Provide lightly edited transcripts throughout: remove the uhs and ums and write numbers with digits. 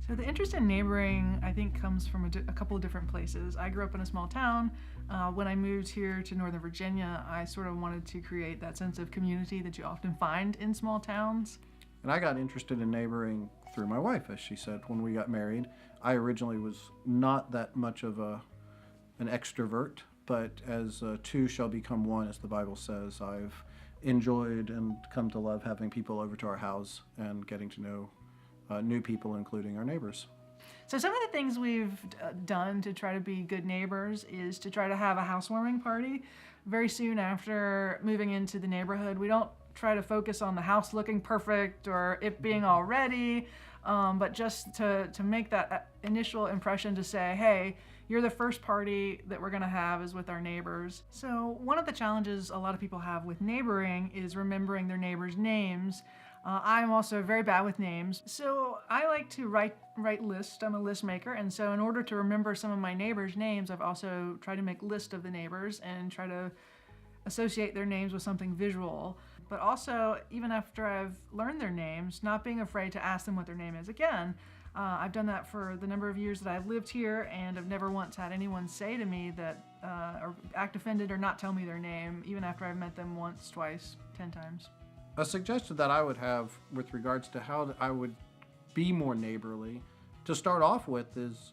So the interest in neighboring, I think, comes from a couple of different places. I grew up in a small town. When I moved here to Northern Virginia, I sort of wanted to create that sense of community that you often find in small towns. And I got interested in neighboring through my wife, as she said, when we got married. I originally was not that much of an extrovert, but as two shall become one, as the Bible says, I've enjoyed and come to love having people over to our house and getting to know new people, including our neighbors. So some of the things we've done to try to be good neighbors is to try to have a housewarming party very soon after moving into the neighborhood. We don't try to focus on the house looking perfect or it being all ready, but just to make that initial impression to say, hey, you're the first party that we're gonna have is with our neighbors. So one of the challenges a lot of people have with neighboring is remembering their neighbors' names. I'm also very bad with names, so I like to write lists. I'm a list maker, and so in order to remember some of my neighbors' names, I've also tried to make lists of the neighbors and try to associate their names with something visual. But also, even after I've learned their names, not being afraid to ask them what their name is again. I've done that for the number of years that I've lived here, and I've never once had anyone say to me that, or act offended or not tell me their name, even after I've met them once, twice, 10 times. A suggestion that I would have with regards to how I would be more neighborly, to start off with, is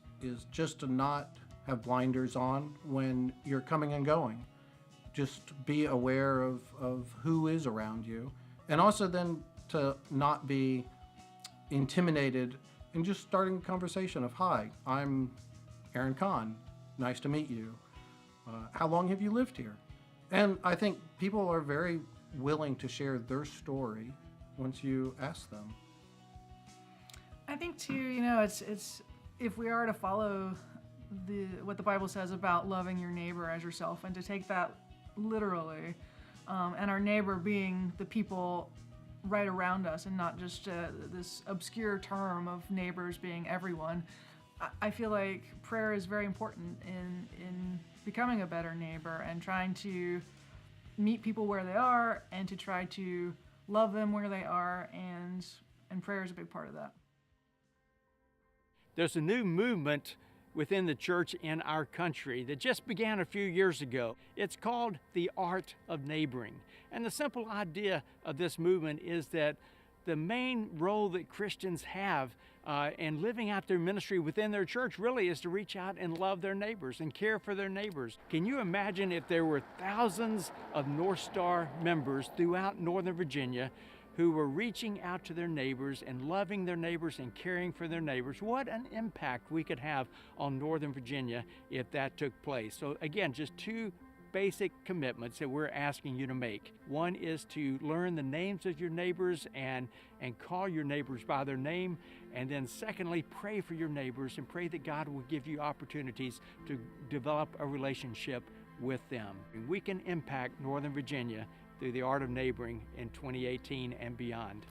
just to not have blinders on when you're coming and going. Just be aware of who is around you, and also then to not be intimidated in just starting a conversation of, hi, I'm Aaron Kahn, nice to meet you. How long have you lived here? And I think people are very willing to share their story once you ask them. I think too, it's if we are to follow what the Bible says about loving your neighbor as yourself, and to take that literally, and our neighbor being the people right around us, and not just this obscure term of neighbors being everyone. I feel like prayer is very important in becoming a better neighbor and trying to meet people where they are and to try to love them where they are, and prayer is a big part of that. There's a new movement within the church in our country that just began a few years ago. It's called the art of neighboring. And the simple idea of this movement is that the main role that Christians have in living out their ministry within their church really is to reach out and love their neighbors and care for their neighbors. Can you imagine if there were thousands of NorthStar members throughout Northern Virginia who were reaching out to their neighbors and loving their neighbors and caring for their neighbors? What an impact we could have on Northern Virginia if that took place. So again, just two basic commitments that we're asking you to make. One is to learn the names of your neighbors and call your neighbors by their name. And then secondly, pray for your neighbors and pray that God will give you opportunities to develop a relationship with them. We can impact Northern Virginia through the art of neighboring in 2018 and beyond.